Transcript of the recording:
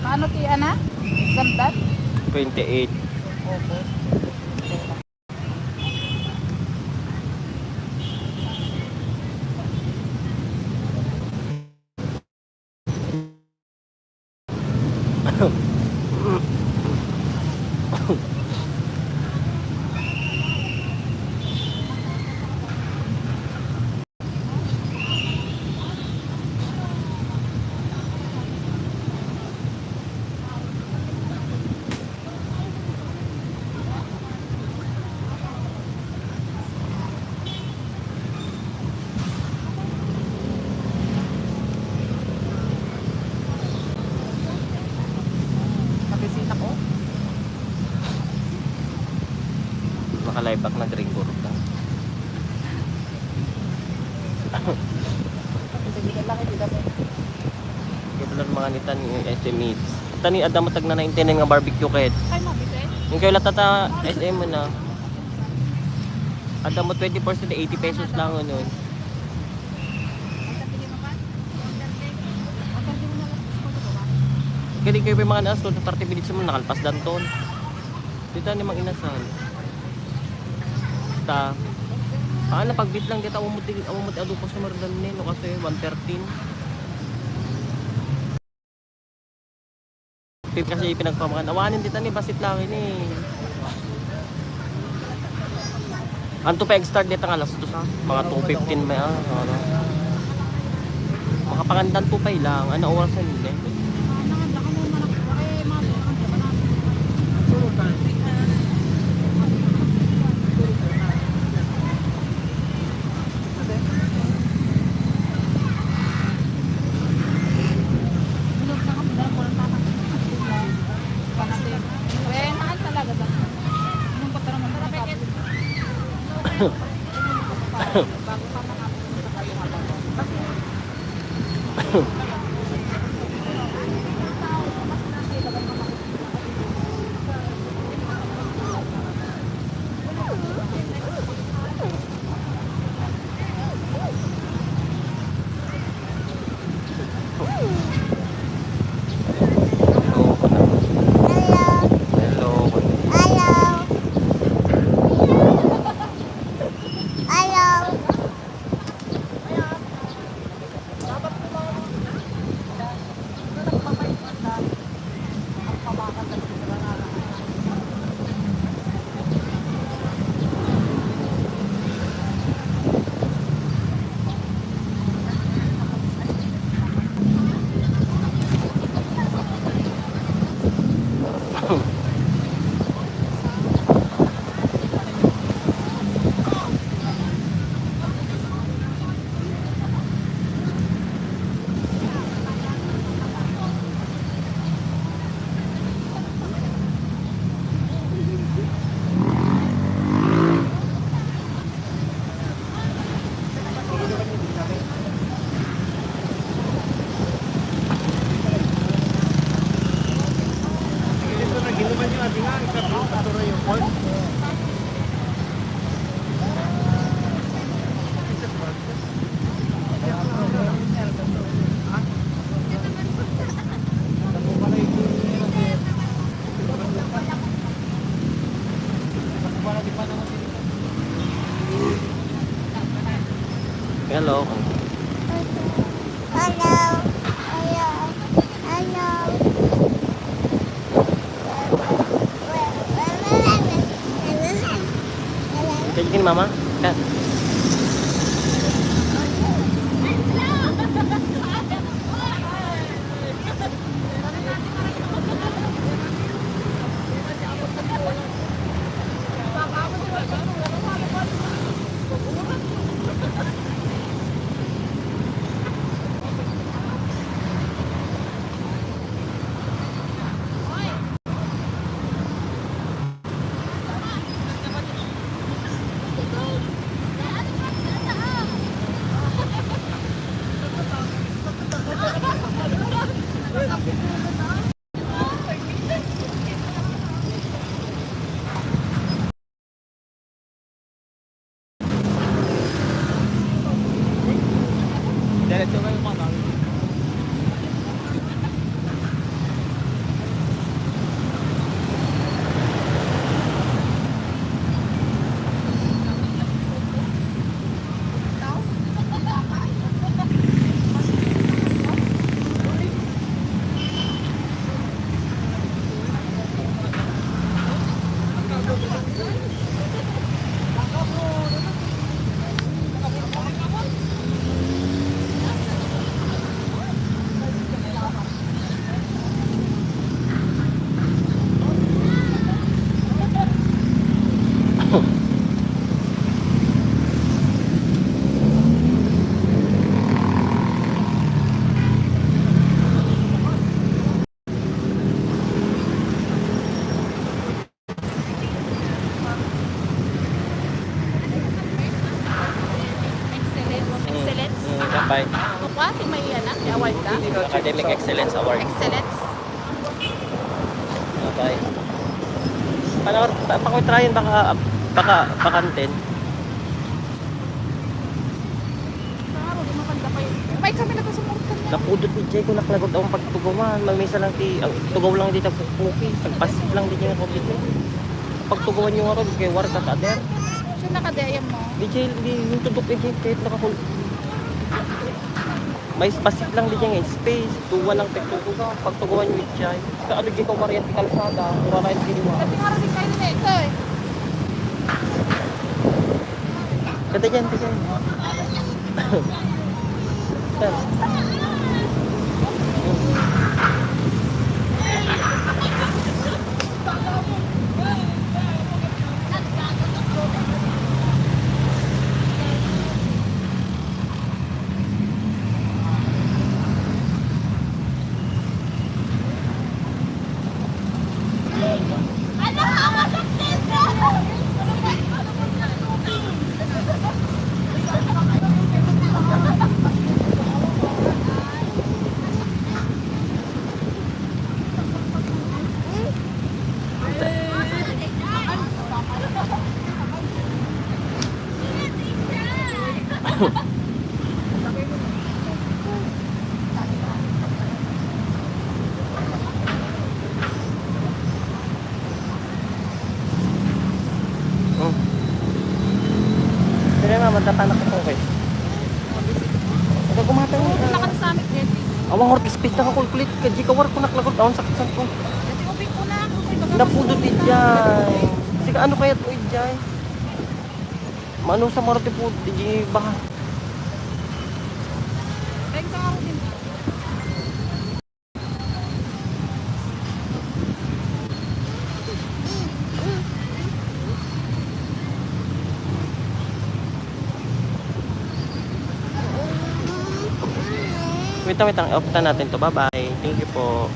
Ano ti ana? Exam dat? 28. Opo. Kabisita ko. Naka-live back na drink ko rin. Hindi lang hindi dapat. Kailan mga nitan yung SMEs. Tani ada mo tag na 99 nga barbecue kahit. Ay mo bisay. Yung kayo latata SM mo na. Ada mo 20% 80 pesos lang nun. Kaya kayo may mga naas doon, 30 minutes mo nakalpas dan doon. Dito ni mang inasal. Ta. Napagbit lang dito umuti adu pa sa mardan ni no kasi 113. Kasi pinagpamakan. Awanin dito ni basit lang ini. Anto pa start dito nga alas 2 sa mga 2:15 may ano. Makapangandan to pa lang. Ano orasan ni? Hello. Hello. Hello. Hello. Kaya mama? Ka. Diretso kayo mga may yan may award ka? Academic Excellence Award. Excellence. Okay. Paano ko tryin baka pakantin. Klaro, di maganda pa yun. May kami na kasumurtan niya. Napudot ni Jay ko naklagot akong pagtugawan. Magmisa lang ang tugaw lang dito pupuki. Nagpasip lang din yung COVID. Pagtugawan yung aron kay war ka kader. Siya nakadayam mo. Di Jay, yung tudok ni Jay kahit nakahul. May pasip lang din yung space. Tuwa lang pagtugawan. Pagtugawan yung Jay. Sa ano Jay ko mariyan kalsada. Mura kayo kiniwa. Kasi nga rin kayo na ito eh. Kata dyan, kata dyan. Sir. Ano ako sa tito? Kaya nga, matapanak ko guys. Ikaw kumatang mo. Lakad sa amin, Debbie. Awang orkis space na kakulkulit. Kadji ka war ko naklagot. Awang sakit ko. Kasi ubing ko na. Napudot ni Jay. Sige, ano kaya ito Jay? Mano sa marati po, di baka. Beng ka ako din. Wait lang, off natin to. Bye-bye. Thank you po.